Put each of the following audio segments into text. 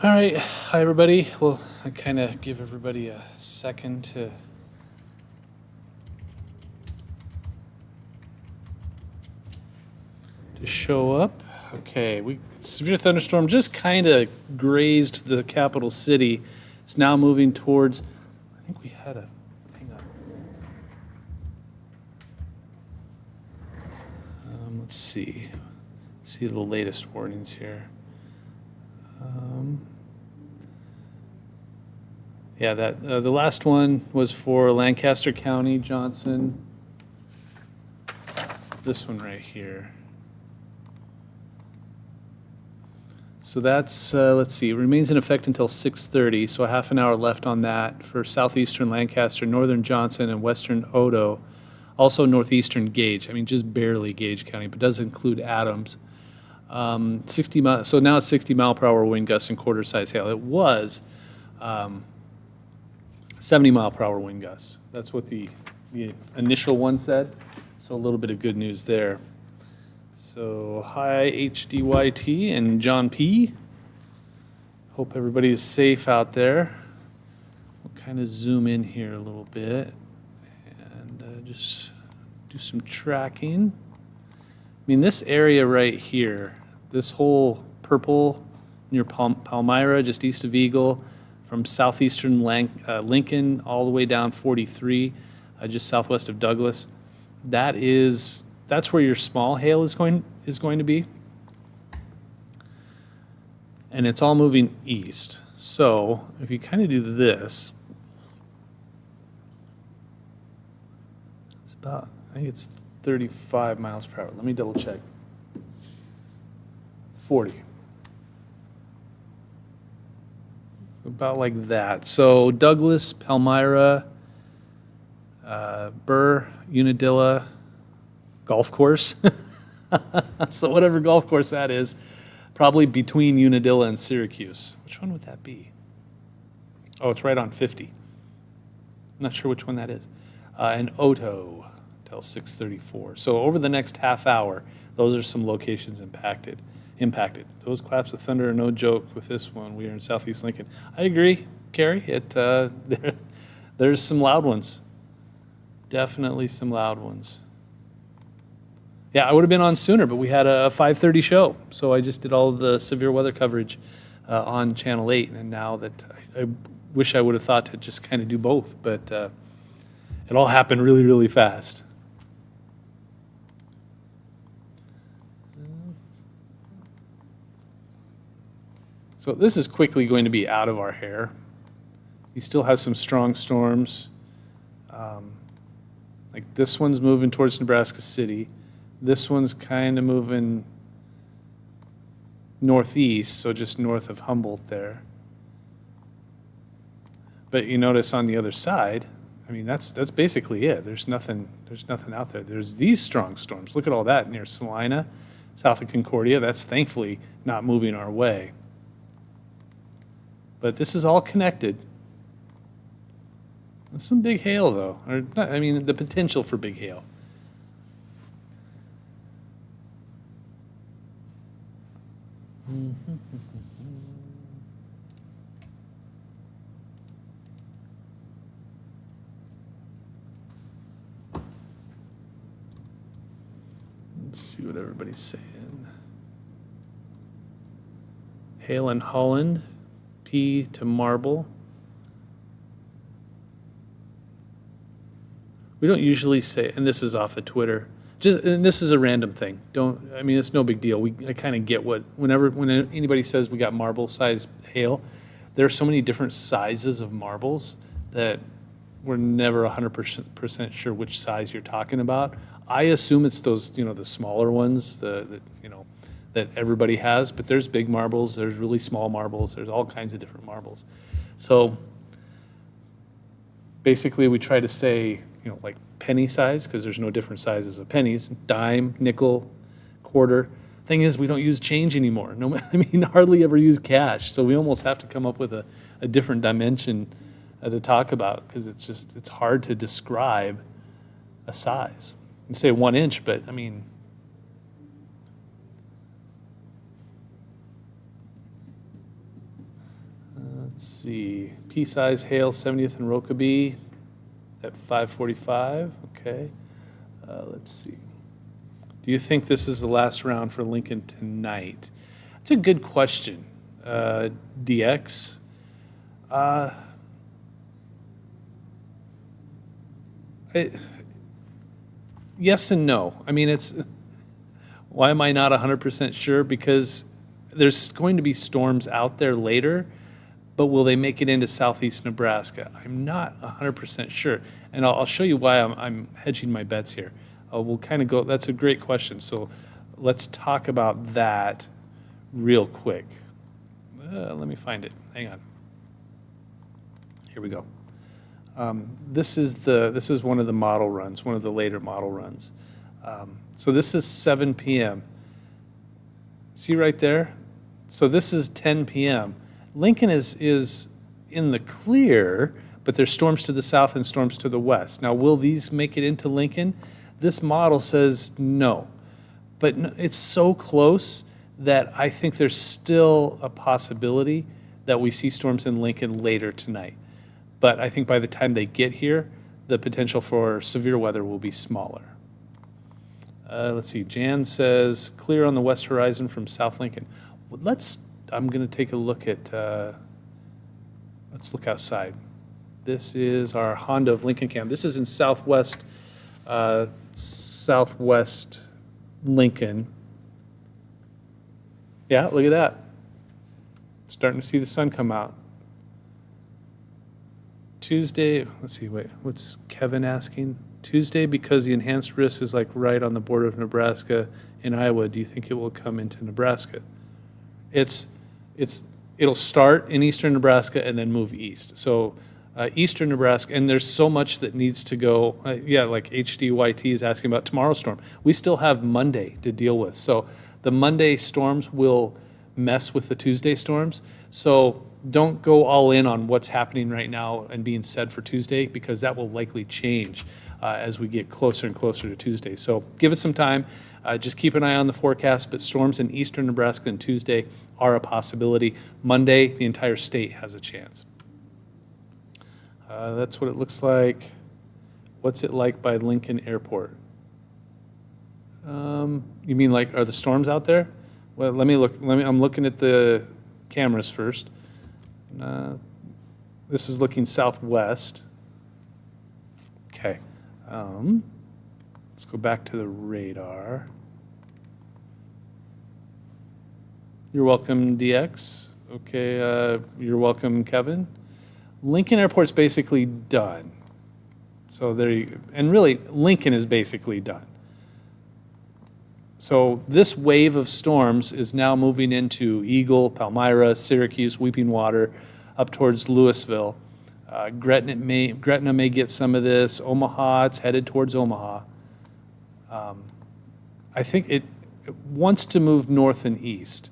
All right, hi everybody. Well, I kind of give everybody a second to show up. Okay, severe thunderstorm just kind of grazed the capital city. It's now moving towards. I think we had a. Hang on. Let's see. See the latest warnings here. Yeah, that the last one was for Lancaster County, Johnson. This one right here. So that's, let's see, it remains in effect until 6:30, so a half an hour left on that for southeastern Lancaster, northern Johnson, and western Odo. Also northeastern Gage, I mean, just barely Gage County, but does include Adams. 60 mile, so now it's 60 mile per hour wind gusts and quarter size hail. It was 70 mile per hour wind gusts. That's what the initial one said. So a little bit of good news there. So hi HDYT and John P. Hope everybody is safe out there. We'll kind of zoom in here a little bit and just do some tracking. I mean, this area right here, this whole purple near Palmyra, just east of Eagle, from southeastern Lincoln all the way down 43, just southwest of Douglas, that's where your small hail is going to be. And it's all moving east. So if you kind of do this, it's about, I think it's 35 miles per hour. Let me double check. 40. So about like that. So Douglas, Palmyra, Burr, Unadilla, golf course. So whatever golf course that is, probably between Unadilla and Syracuse. Which one would that be? Oh, it's right on 50. I'm not sure which one that is. And Oto till 6:34. So over the next half hour, those are some locations impacted. Those claps of thunder are no joke with this one. We are in southeast Lincoln. I agree, Carrie. There's some loud ones. Definitely some loud ones. Yeah, I would have been on sooner, but we had a 5:30 show, so I just did all of the severe weather coverage on Channel 8, and now that I wish I would have thought to just kind of do both, but it all happened really, really fast. So this is quickly going to be out of our hair. You still have some strong storms. Like this one's moving towards Nebraska City. This one's kind of moving northeast, so just north of Humboldt there. But you notice on the other side, I mean, that's basically it. There's nothing out there. There's these strong storms. Look at all that near Salina, south of Concordia. That's thankfully not moving our way. But this is all connected. There's some big hail, though. Or not, I mean, the potential for big hail. Let's see what everybody's saying. Hail in Holland, P to Marble. We don't usually say, and this is off of Twitter. And this is a random thing. I mean, it's no big deal. I kind of get when anybody says we got marble size hail, there are so many different sizes of marbles that we're never 100% sure which size you're talking about. I assume it's those, the smaller ones, that everybody has, but there's big marbles, there's really small marbles, there's all kinds of different marbles. So basically we try to say, like penny size, because there's no different sizes of pennies, dime, nickel, quarter. Thing is, we don't use change anymore. Hardly ever use cash. So we almost have to come up with a different dimension to talk about, because it's hard to describe a size. You say 1 inch, but I mean, Let's see. Pea-size hail, 70th and Rokeby at 5:45. Okay. Let's see. Do you think this is the last round for Lincoln tonight? That's a good question, DX. Yes and no. I mean, why am I not 100% sure? Because there's going to be storms out there later, but will they make it into southeast Nebraska? I'm not 100% sure. And I'll show you why I'm hedging my bets here. We'll kind of go, that's a great question. So let's talk about that real quick. Let me find it. Hang on. Here we go. This is one of the model runs, one of the later model runs. So this is 7 p.m. See right there? So this is 10 p.m. Lincoln is in the clear, but there's storms to the south and storms to the west. Now, will these make it into Lincoln? This model says no, but it's so close that I think there's still a possibility that we see storms in Lincoln later tonight. But I think by the time they get here, the potential for severe weather will be smaller. Let's see, Jan says, clear on the west horizon from South Lincoln. I'm going to take a look at, let's look outside. This is our Honda of Lincoln Cam. This is in southwest Lincoln. Yeah, look at that. Starting to see the sun come out. Tuesday, let's see, wait, what's Kevin asking? Tuesday, because the enhanced risk is like right on the border of Nebraska and Iowa, do you think it will come into Nebraska? It'll start in eastern Nebraska and then move east. So eastern Nebraska, and there's so much that needs to go, like HDYT is asking about tomorrow's storm. We still have Monday to deal with. So the Monday storms will mess with the Tuesday storms. So don't go all in on what's happening right now and being said for Tuesday, because that will likely change as we get closer and closer to Tuesday. So give it some time. Just keep an eye on the forecast, but storms in eastern Nebraska on Tuesday are a possibility. Monday, the entire state has a chance. That's what it looks like. What's it like by Lincoln Airport? You mean like, are the storms out there? Well, let me look. I'm looking at the cameras first. This is looking southwest. Okay. Let's go back to the radar. You're welcome, DX. Okay, you're welcome, Kevin. Lincoln Airport's basically done. So there you go. And really, Lincoln is basically done. So this wave of storms is now moving into Eagle, Palmyra, Syracuse, Weeping Water, up towards Louisville. Gretna may get some of this. Omaha, it's headed towards Omaha. I think it wants to move north and east.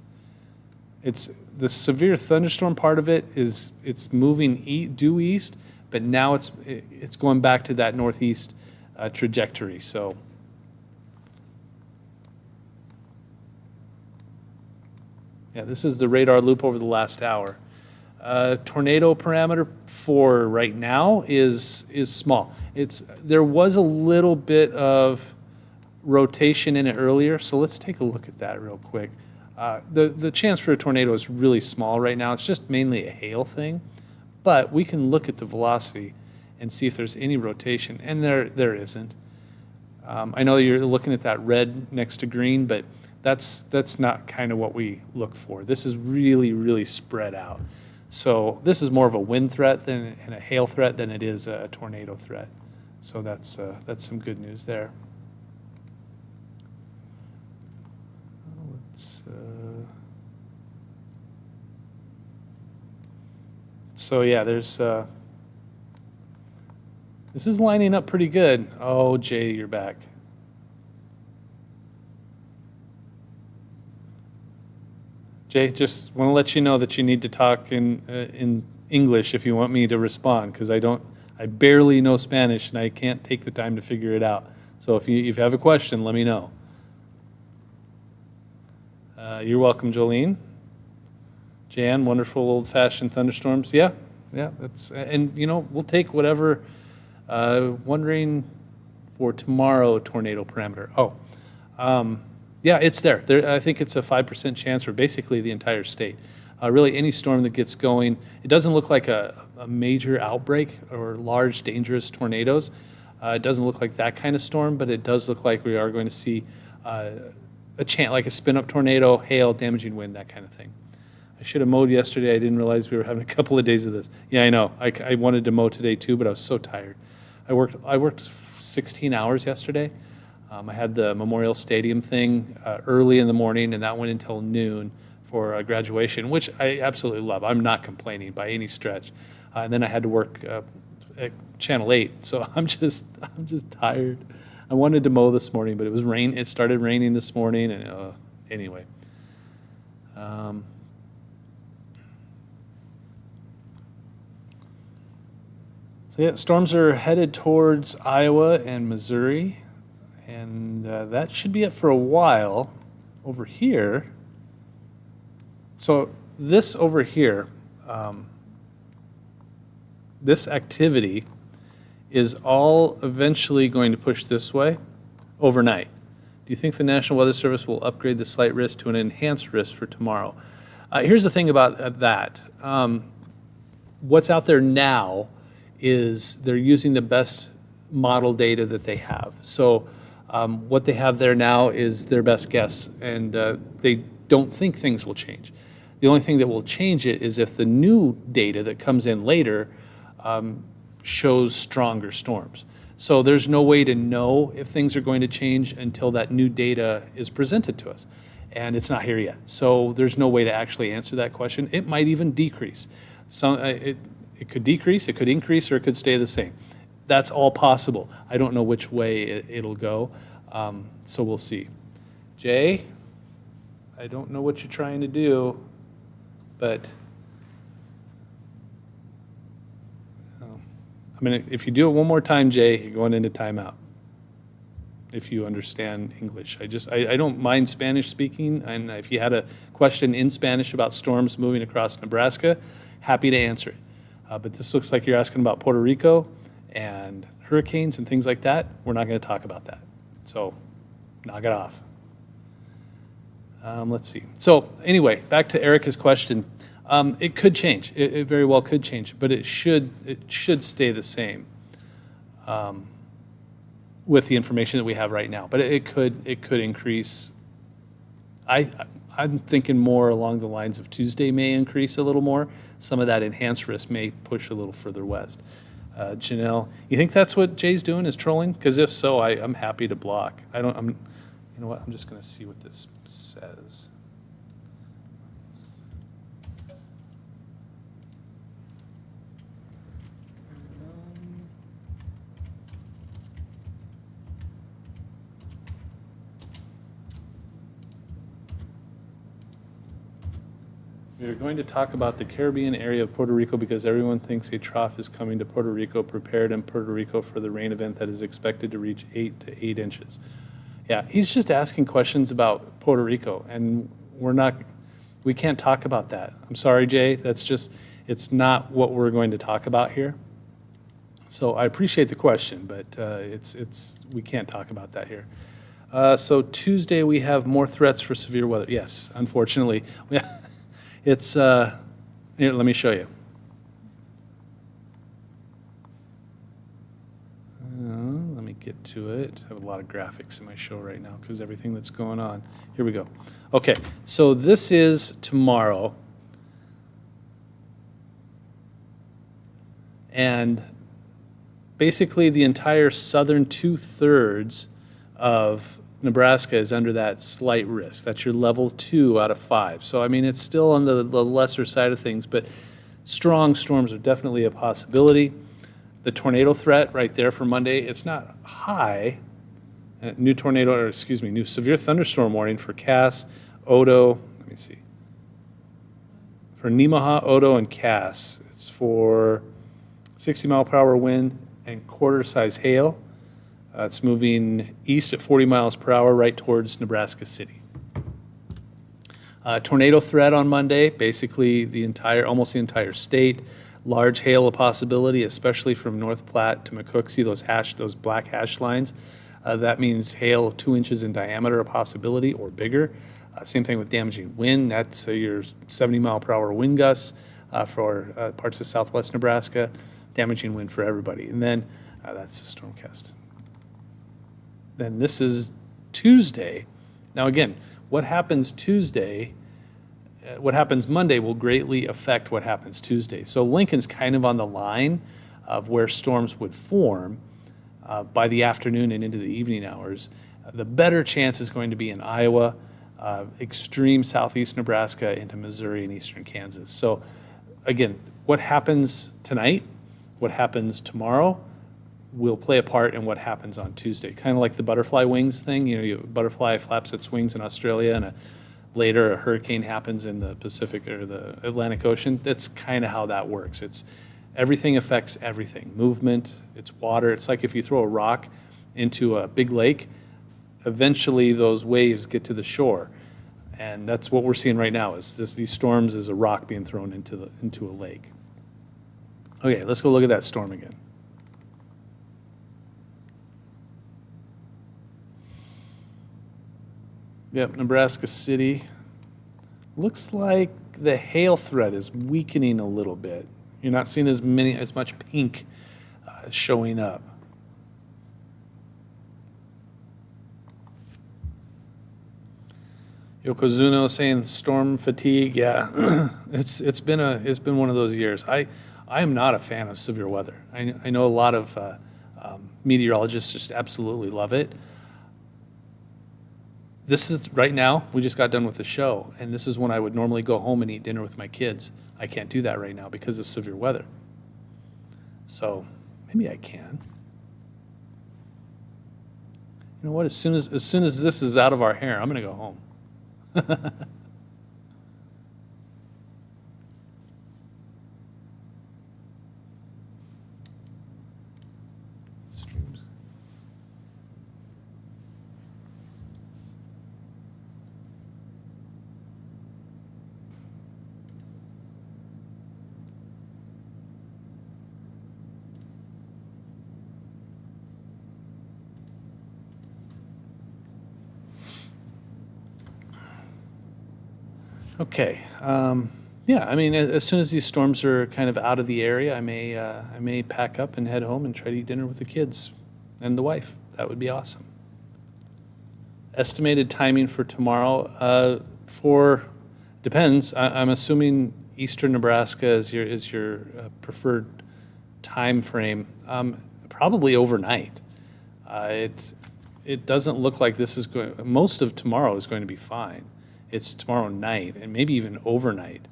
It's the severe thunderstorm part of it is it's moving due east, but now it's going back to that northeast trajectory. So. Yeah, this is the radar loop over the last hour. Tornado parameter for right now is small. There was a little bit of rotation in it earlier, so let's take a look at that real quick. The chance for a tornado is really small right now. It's just mainly a hail thing, but we can look at the velocity and see if there's any rotation, and there isn't. I know you're looking at that red next to green, but that's not kind of what we look for. This is really, really spread out. So this is more of a wind threat and a hail threat than it is a tornado threat. So that's some good news there. So yeah, there's this is lining up pretty good. Oh, Jay, you're back. Jay, just want to let you know that you need to talk in English if you want me to respond, because I barely know Spanish and I can't take the time to figure it out. So if you have a question, let me know. You're welcome, Jolene. Jan, wonderful old-fashioned thunderstorms. Yeah, yeah. And we'll take whatever. Wondering for tomorrow tornado parameter. Oh, yeah, it's there. I think it's a 5% chance for basically the entire state. Really, any storm that gets going, it doesn't look like a major outbreak or large dangerous tornadoes. It doesn't look like that kind of storm, but it does look like we are going to see a chance, like a spin-up tornado, hail, damaging wind, that kind of thing. I should have mowed yesterday. I didn't realize we were having a couple of days of this. Yeah, I know. I wanted to mow today too, but I was so tired. I worked 16 hours yesterday. I had the Memorial Stadium thing early in the morning, and that went until noon for graduation, which I absolutely love. I'm not complaining by any stretch. And then I had to work at Channel 8, so I'm just tired. I wanted to mow this morning, but it was rain. It started raining this morning, and anyway. So yeah, storms are headed towards Iowa and Missouri, and that should be it for a while. Over here, so this over here, this activity is all eventually going to push this way overnight. Do you think the National Weather Service will upgrade the slight risk to an enhanced risk for tomorrow? Here's the thing about that. What's out there now is they're using the best model data that they have. So what they have there now is their best guess, and they don't think things will change. The only thing that will change it is if the new data that comes in later shows stronger storms. So there's no way to know if things are going to change until that new data is presented to us. And it's not here yet. So there's no way to actually answer that question. It might even decrease. It could decrease, it could increase, or it could stay the same. That's all possible. I don't know which way it'll go, so we'll see. Jay, I don't know what you're trying to do, but if you do it one more time, Jay, you're going into timeout. If you understand English. I don't mind Spanish speaking, and if you had a question in Spanish about storms moving across Nebraska, happy to answer it. But this looks like you're asking about Puerto Rico and hurricanes and things like that. We're not going to talk about that. So knock it off. Let's see. So anyway, back to Erica's question. It could change. It very well could change, but it should stay the same with the information that we have right now. But it could increase. I'm thinking more along the lines of Tuesday may increase a little more. Some of that enhanced risk may push a little further west. Janelle, you think that's what Jay's doing, is trolling? Because if so, I'm happy to block. You know what? I'm just going to see what this says. We are going to talk about the Caribbean area of Puerto Rico because everyone thinks a trough is coming to Puerto Rico, prepared in Puerto Rico for the rain event that is expected to reach 8 to 8 inches. Yeah, he's just asking questions about Puerto Rico, and we can't talk about that. I'm sorry, Jay, it's not what we're going to talk about here. So I appreciate the question, but we can't talk about that here. So Tuesday we have more threats for severe weather. Yes, unfortunately. It's, here, let me show you. Let me get to it. I have a lot of graphics in my show right now because everything that's going on. Here we go. Okay, so this is tomorrow. And basically the entire southern 2/3 of Nebraska is under that slight risk. That's your level 2 out of 5. So, I mean, it's still on the lesser side of things, but strong storms are definitely a possibility. The tornado threat right there for Monday, it's not high. New severe thunderstorm warning for Cass, Odo, let me see. For Nemaha, Odo, and Cass, it's for 60-mile-per-hour wind and quarter-size hail. It's moving east at 40 miles per hour right towards Nebraska City. Tornado threat on Monday, basically almost the entire state. Large hail a possibility, especially from North Platte to McCooksey, those black hash lines. That means hail 2 inches in diameter a possibility or bigger. Same thing with damaging wind. That's your 70-mile-per-hour wind gusts for parts of southwest Nebraska. Damaging wind for everybody. And then that's the Stormcast. Then this is Tuesday. Now again, what happens Tuesday, what happens Monday will greatly affect what happens Tuesday. So Lincoln's kind of on the line of where storms would form by the afternoon and into the evening hours. The better chance is going to be in Iowa, extreme southeast Nebraska into Missouri and eastern Kansas. So again, what happens tonight, what happens tomorrow will play a part in what happens on Tuesday. Kind of like the butterfly wings thing. A butterfly flaps its wings in Australia and later a hurricane happens in the Pacific or the Atlantic Ocean. That's kind of how that works. Everything affects everything. Movement, it's water. It's like if you throw a rock into a big lake, eventually those waves get to the shore. And that's what we're seeing right now is these storms is a rock being thrown into a lake. Okay, let's go look at that storm again. Yep, Nebraska City. Looks like the hail threat is weakening a little bit. You're not seeing as much pink showing up. Yokozuno saying storm fatigue. Yeah, it's been one of those years. I am not a fan of severe weather. I know a lot of meteorologists just absolutely love it. This is right now, we just got done with the show, and this is when I would normally go home and eat dinner with my kids. I can't do that right now because of severe weather. So maybe I can. You know what? As soon as this is out of our hair, I'm going to go home. Streams. Okay. Yeah, I mean, as soon as these storms are kind of out of the area, I may pack up and head home and try to eat dinner with the kids and the wife. That would be awesome. Estimated timing for tomorrow depends. I'm assuming eastern Nebraska is your preferred time frame. Probably overnight. It doesn't look like this is going. Most of tomorrow is going to be fine. It's tomorrow night and maybe even overnight.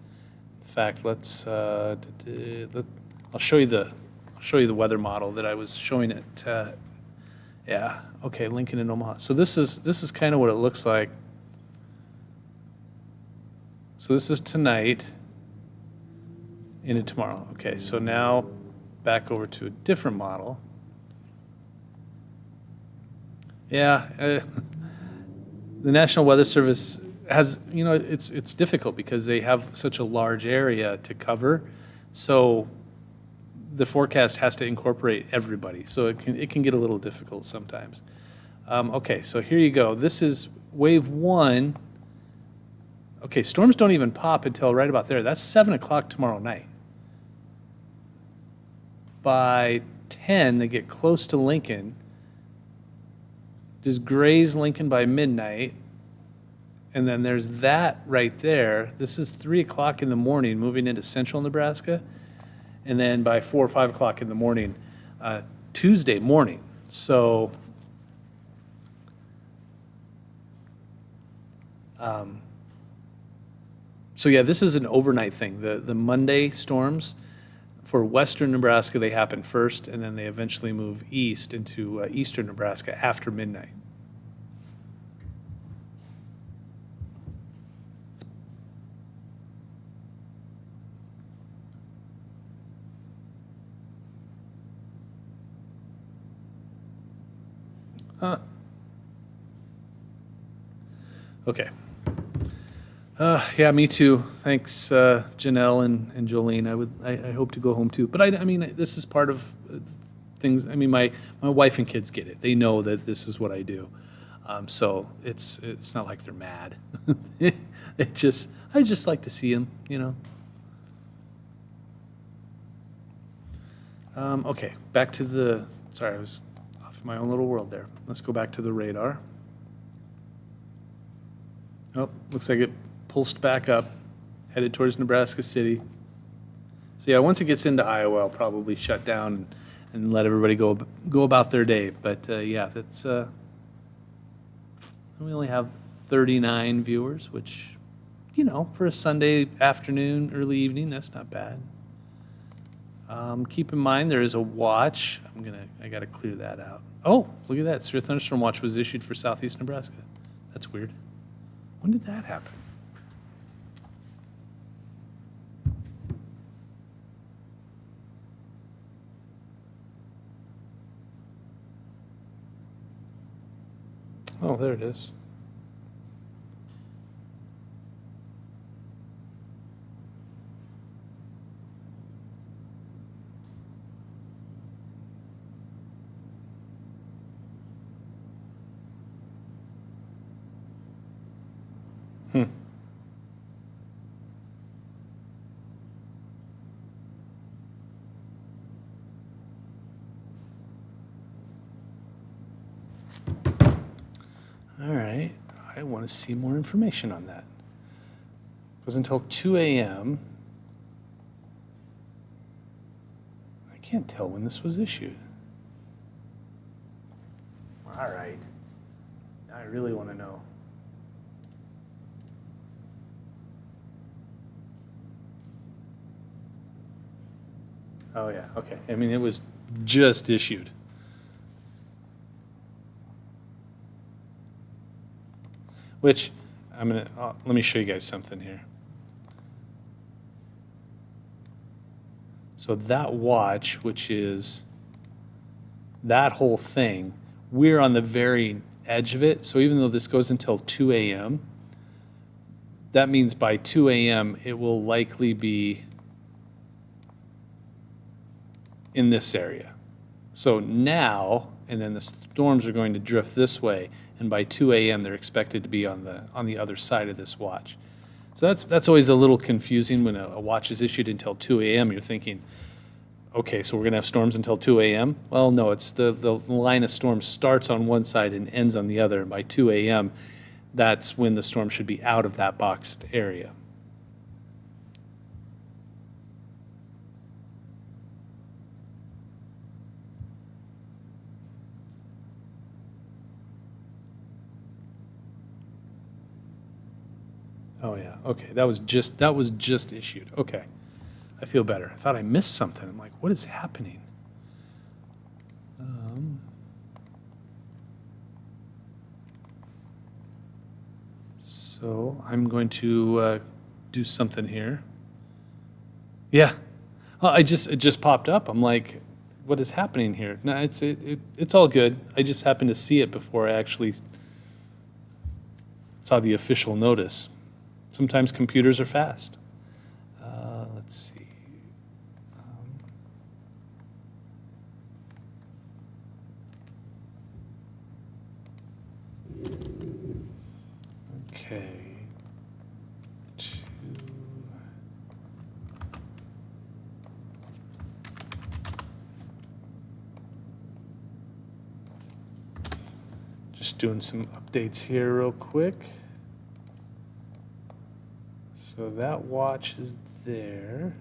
In fact, I'll show you the weather model that I was showing it. Yeah, okay, Lincoln and Omaha. So this is kind of what it looks like. So this is tonight into tomorrow. Okay, so now back over to a different model. Yeah, the National Weather Service has, it's difficult because they have such a large area to cover. So the forecast has to incorporate everybody. So it can get a little difficult sometimes. Okay, so here you go. This is wave 1. Okay, storms don't even pop until right about there. That's 7 o'clock tomorrow night. By 10, they get close to Lincoln. Just graze Lincoln by midnight. And then there's that right there. This is 3 o'clock in the morning moving into central Nebraska. And then by 4 or 5 o'clock in the morning, Tuesday morning. So yeah, this is an overnight thing. The Monday storms for western Nebraska, they happen first, and then they eventually move east into eastern Nebraska after midnight. Huh. Okay. Yeah, me too. Thanks, Janelle and Jolene. I hope to go home too. But I mean, this is part of things. I mean, my wife and kids get it. They know that this is what I do. So it's not like they're mad. I just like to see them, you know. Okay, back to the. Sorry, I was off in my own little world there. Let's go back to the radar. Oh, looks like it pulsed back up, headed towards Nebraska City. So yeah, once it gets into Iowa, I'll probably shut down and let everybody go about their day. But yeah, that's we only have 39 viewers, which, you know, for a Sunday afternoon, early evening, that's not bad. Keep in mind there is a watch. I got to clear that out. Oh, look at that! Severe thunderstorm watch was issued for southeast Nebraska. That's weird. When did that happen? Oh, there it is. Hmm. All right. I want to see more information on that. Goes until 2 a.m. I can't tell when this was issued. All right. Now I really want to know. Oh, yeah. Okay. I mean, it was just issued. Which let me show you guys something here. So that watch, which is that whole thing, we're on the very edge of it. So even though this goes until 2 a.m., that means by 2 a.m. it will likely be in this area. So now, and then the storms are going to drift this way, and by 2 a.m. they're expected to be on the other side of this watch. So that's always a little confusing when a watch is issued until 2 a.m. You're thinking, okay, so we're going to have storms until 2 a.m.? Well, no, it's the line of storms starts on one side and ends on the other. And by 2 a.m., that's when the storm should be out of that boxed area. Oh yeah, okay. That was just issued. Okay. I feel better. I thought I missed something. I'm like, what is happening? So I'm going to do something here. Yeah, it just popped up. I'm like, what is happening here? No, it's all good. I just happened to see it before I actually saw the official notice. Sometimes computers are fast. Let's see. Okay. Just doing some updates here real quick. So that watch is there.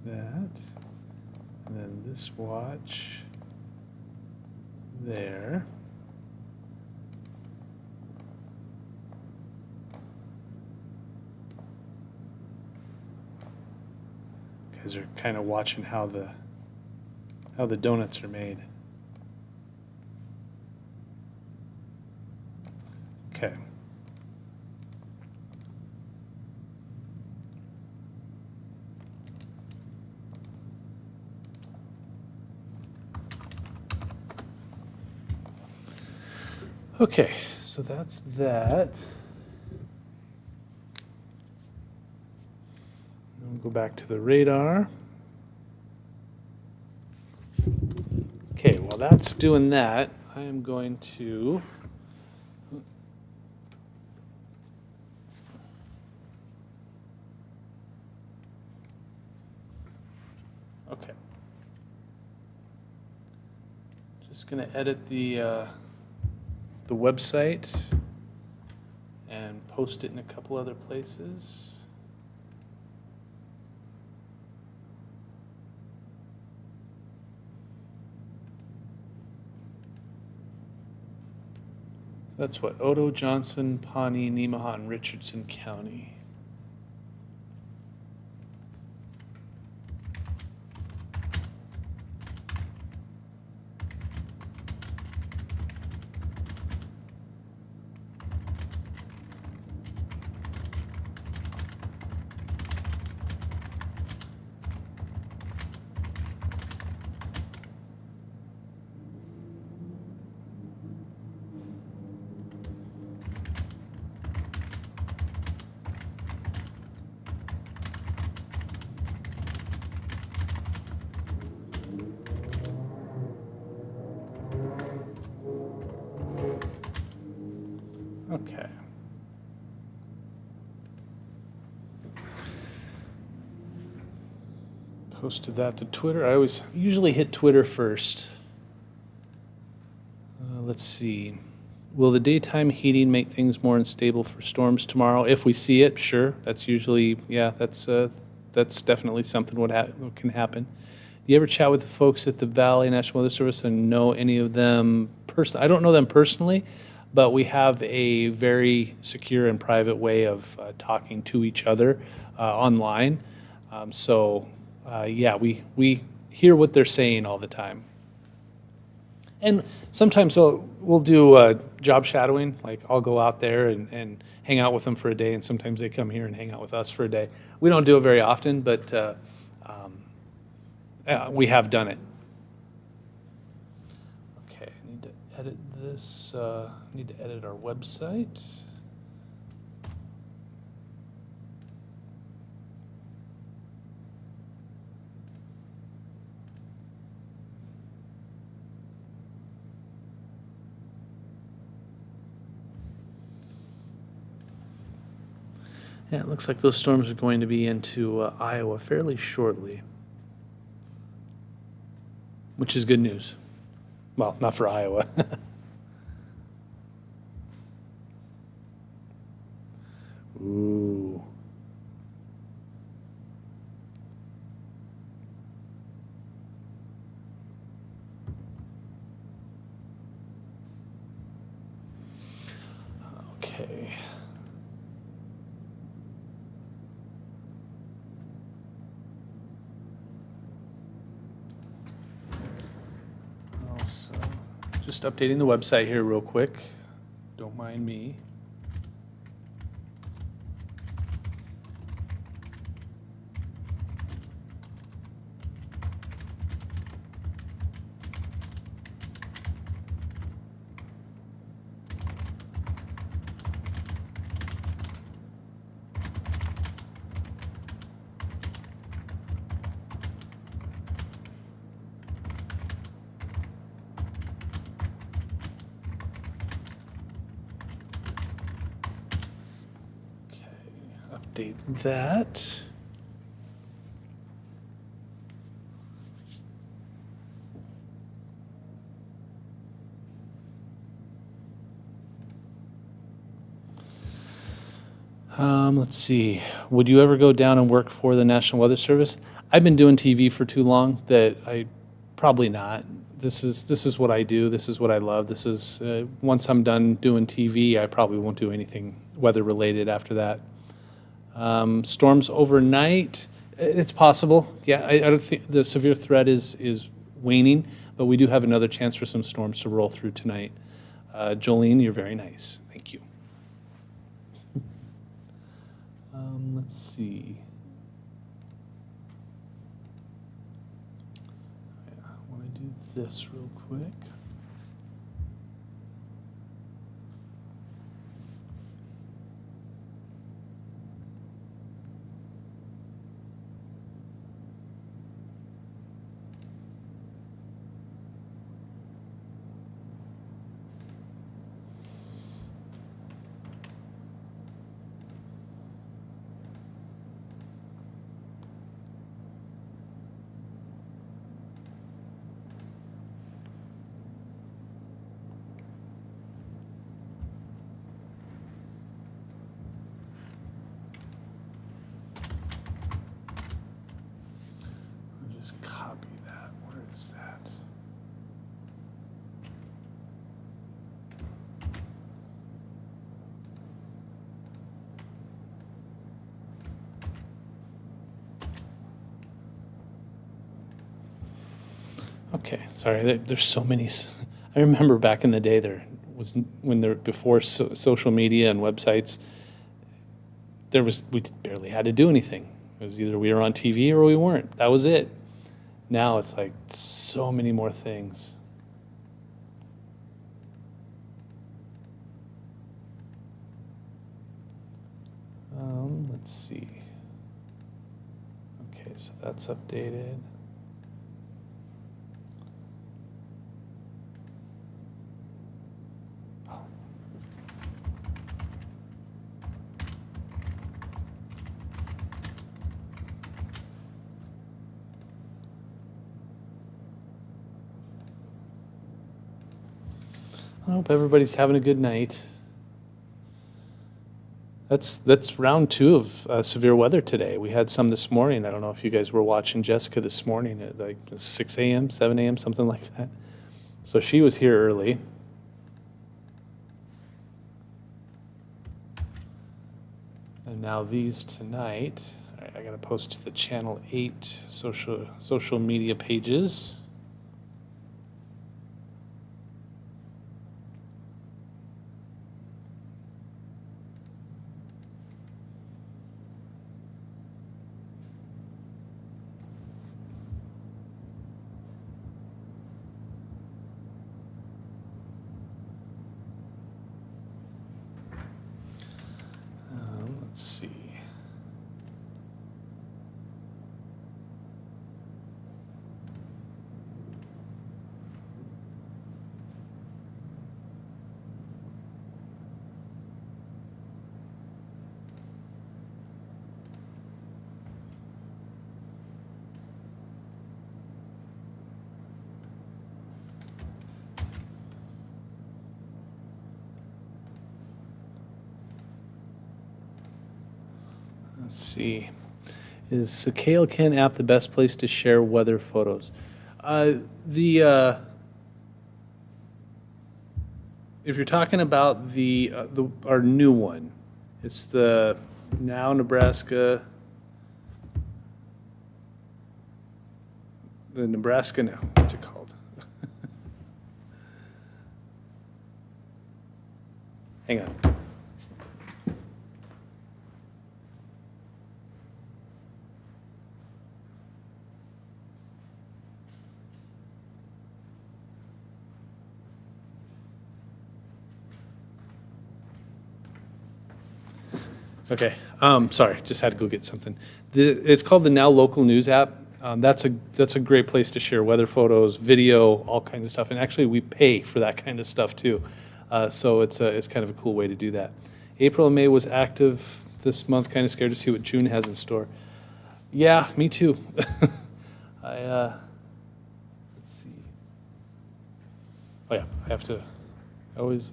That. And then this watch there. Because they're kind of watching how the donuts are made. Okay. Okay, so that's that. We'll go back to the radar. Okay, while that's doing that, I am going to okay. Just going to edit the website and post it in a couple other places. That's what, Otoe, Johnson, Pawnee, Nemaha, and Richardson County. Okay. Posted that to Twitter. I usually hit Twitter first. Let's see. Will the daytime heating make things more unstable for storms tomorrow? If we see it, sure. That's usually, yeah, that's definitely something what can happen. Do you ever chat with the folks at the Valley National Weather Service and know any of them personally? I don't know them personally, but we have a very secure and private way of talking to each other online. Yeah, we hear what they're saying all the time. And sometimes we'll do job shadowing. Like I'll go out there and hang out with them for a day, and sometimes they come here and hang out with us for a day. We don't do it very often, but we have done it. Okay, I need to edit this. Need to edit our website. Yeah, it looks like those storms are going to be into Iowa fairly shortly, which is good news. Well, not for Iowa. Ooh. Okay. Also, just updating the website here real quick. Don't mind me. Update that. Let's see. Would you ever go down and work for the National Weather Service? I've been doing TV for too long that I probably not. This is what I do. This is what I love. This is once I'm done doing TV, I probably won't do anything weather related after that. Storms overnight, it's possible. Yeah, I don't think the severe threat is waning, but we do have another chance for some storms to roll through tonight. Jolene, you're very nice. Thank you. Let's see. I want to do this real quick. Okay, sorry. There's so many. I remember back in the day when there before social media and websites, we barely had to do anything. It was either we were on TV or we weren't. That was it. Now it's like so many more things. Let's see. Okay, so that's updated. I hope everybody's having a good night. That's round 2 of severe weather today. We had some this morning. I don't know if you guys were watching Jessica this morning at like 6 a.m., 7 a.m., something like that. So she was here early. And now these tonight. All right, I got to post to the Channel 8 social media pages. Let's see. Let's see. Is the KLCan app the best place to share weather photos? If you're talking about our new one, it's the Now Nebraska, the Nebraska Now. What's it called? Hang on. Okay, sorry, just had to go get something. It's called the Now Local News app. That's a great place to share weather photos, video, all kinds of stuff. And actually, we pay for that kind of stuff too. So it's kind of a cool way to do that. April and May was active this month. Kind of scared to see what June has in store. Yeah, me too. Let's see. Oh yeah, I have to always.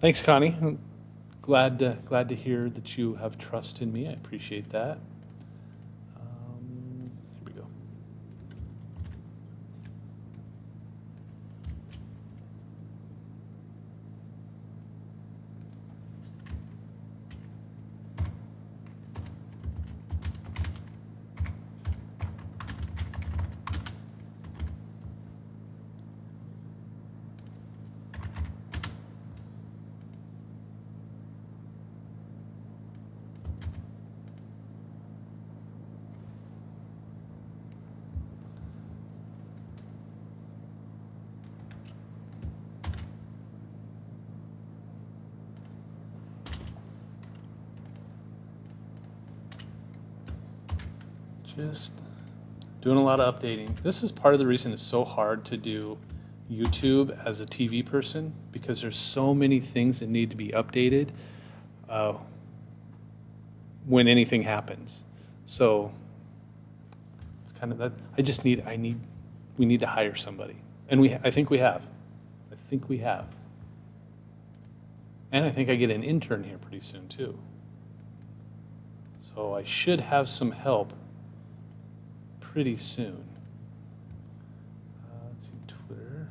Thanks, Connie. I'm glad to hear that you have trust in me. I appreciate that. Here we go. Just doing a lot of updating. This is part of the reason it's so hard to do YouTube as a TV person, because there's so many things that need to be updated when anything happens. So it's kind of that. We need to hire somebody, and I think we have. And I think I get an intern here pretty soon too. So I should have some help pretty soon. Let's see, Twitter.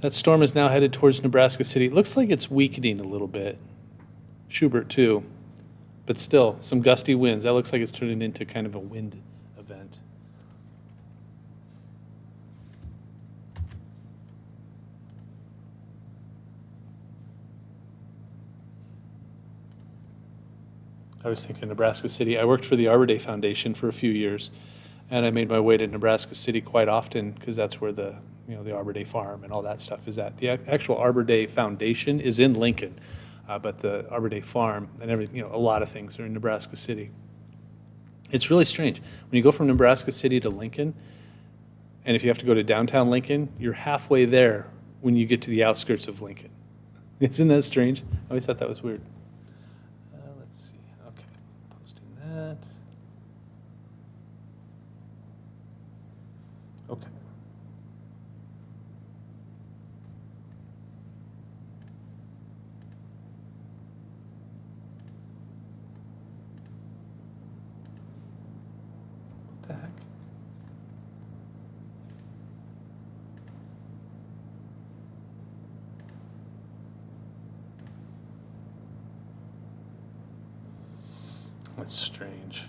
That storm is now headed towards Nebraska City. It looks like it's weakening a little bit. Schubert too, but still some gusty winds. That looks like it's turning into kind of a wind event. I was thinking Nebraska City. I worked for the Arbor Day Foundation for a few years, and I made my way to Nebraska City quite often because that's where the the Arbor Day Farm and all that stuff is at. The actual Arbor Day Foundation is in Lincoln, but the Arbor Day Farm and everything, a lot of things are in Nebraska City. It's really strange when you go from Nebraska City to Lincoln, and if you have to go to downtown Lincoln, you're halfway there when you get to the outskirts of Lincoln. Isn't that strange? I always thought that was weird. Let's see. Okay, posting that. Okay. What the heck? That's strange.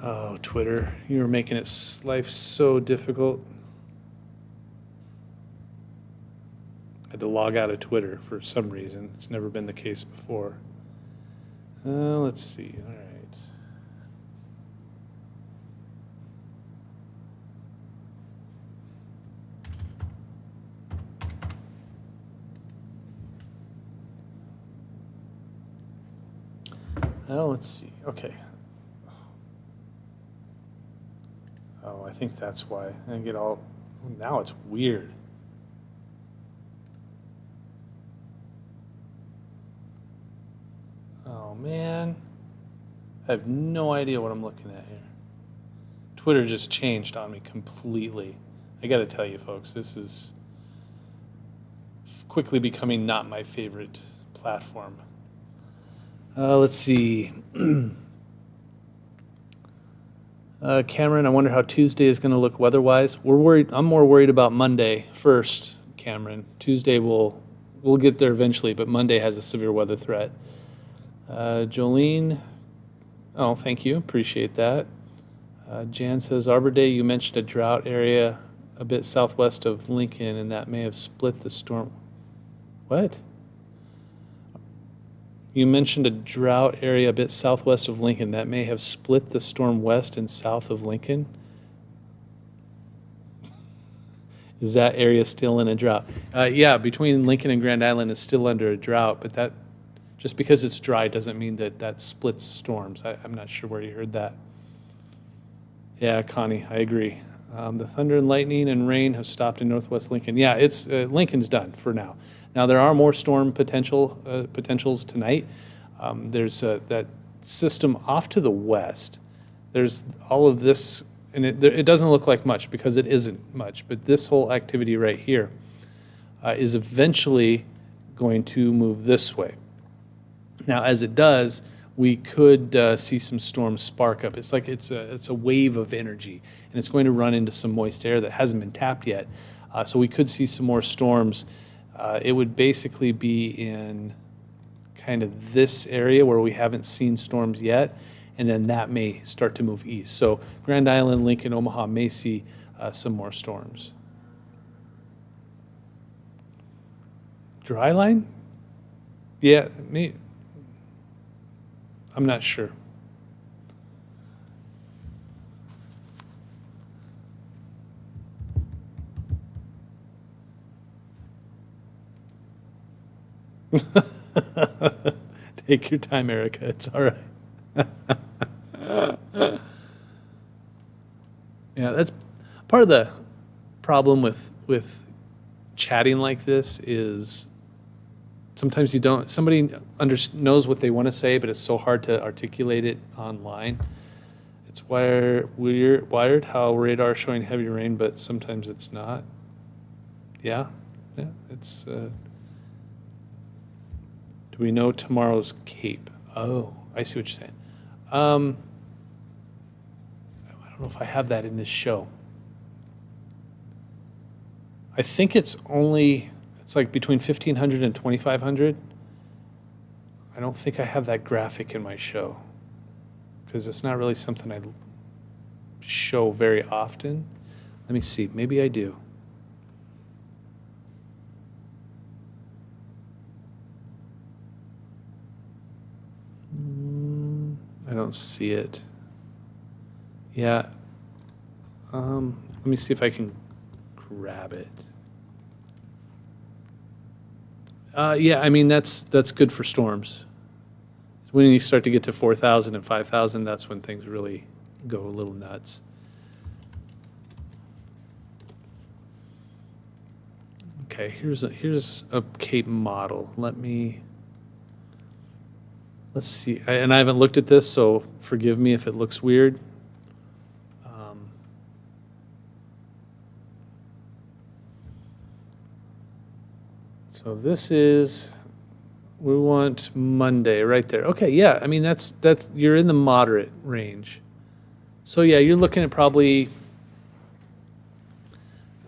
Oh, Twitter, you're making life so difficult. I had to log out of Twitter for some reason. It's never been the case before. Let's see. All right. Now let's see. Okay. Oh, I think that's why. I get all. Now it's weird. Oh man, I have no idea what I'm looking at here. Twitter just changed on me completely. I got to tell you, folks, this is quickly becoming not my favorite platform. Let's see. Cameron, I wonder how Tuesday is going to look weather-wise. We're worried. I'm more worried about Monday first, Cameron. Tuesday we'll get there eventually, but Monday has a severe weather threat. Jolene, oh, thank you. Appreciate that. Jan says, Arbor Day, you mentioned a drought area a bit southwest of Lincoln, and that may have split the storm. What? You mentioned a drought area a bit southwest of Lincoln that may have split the storm west and south of Lincoln. Is that area still in a drought? Yeah, between Lincoln and Grand Island is still under a drought, but that just because it's dry doesn't mean that that splits storms. I'm not sure where you heard that. Yeah, Connie, I agree. The thunder and lightning and rain have stopped in northwest Lincoln. Yeah, it's Lincoln's done for now. Now there are more storm potentials tonight. There's that system off to the west. There's all of this, and it doesn't look like much because it isn't much. But this whole activity right here is eventually going to move this way. Now, as it does, we could see some storms spark up. It's like it's a wave of energy, and it's going to run into some moist air that hasn't been tapped yet. So we could see some more storms. It would basically be in kind of this area where we haven't seen storms yet, and then that may start to move east. So Grand Island, Lincoln, Omaha may see some more storms. Dry line? Yeah, maybe. I'm not sure. Take your time, Erica. It's all right. Yeah, that's part of the problem with chatting like this is sometimes somebody knows what they want to say, but it's so hard to articulate it online. It's wired how radar is showing heavy rain, but sometimes it's not. Yeah? Yeah, it's. Do we know tomorrow's Cape? Oh, I see what you're saying. I don't know if I have that in this show. I think it's like between 1,500 and 2,500. I don't think I have that graphic in my show because it's not really something I show very often. Let me see. Maybe I do. I don't see it. Yeah. Let me see if I can grab it. Yeah, I mean that's good for storms. When you start to get to 4,000 and 5,000, that's when things really go a little nuts. Okay, here's a Cape model. Let's see. And I haven't looked at this, so forgive me if it looks weird. So this is, we want Monday right there. Okay, yeah, I mean that's you're in the moderate range. So yeah, you're looking at probably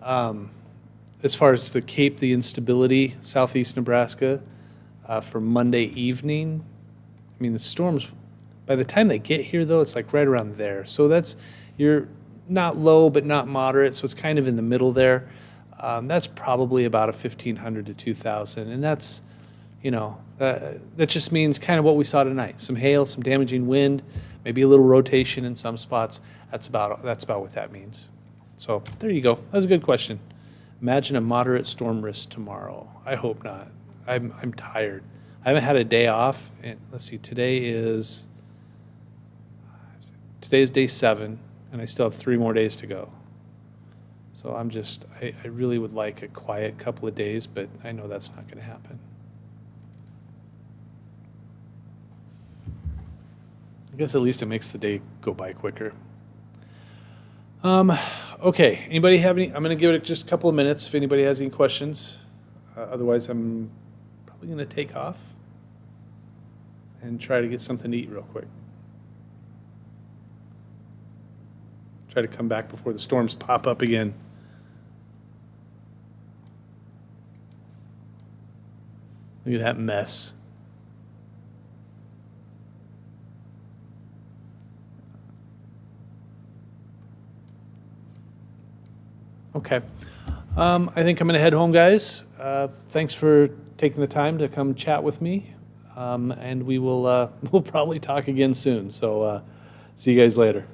as far as the Cape, the instability, southeast Nebraska, for Monday evening. I mean the storms, by the time they get here though, it's like right around there. So you're not low but not moderate, so it's kind of in the middle there. That's probably about a 1,500 to 2,000, and that's, that just means kind of what we saw tonight: some hail, some damaging wind, maybe a little rotation in some spots. That's about what that means. So there you go. That was a good question. Imagine a moderate storm risk tomorrow. I hope not. I'm tired. I haven't had a day off. And let's see, today is day 7, and I still have 3 more days to go. So I really would like a quiet couple of days, but I know that's not going to happen. I guess at least it makes the day go by quicker. Okay, anybody have any? I'm going to give it just a couple of minutes if anybody has any questions. Otherwise, I'm probably going to take off and try to get something to eat real quick. Try to come back before the storms pop up again. Look at that mess. Okay. I think I'm going to head home, guys. Thanks for taking the time to come chat with me. And we'll probably talk again soon. So see you guys later.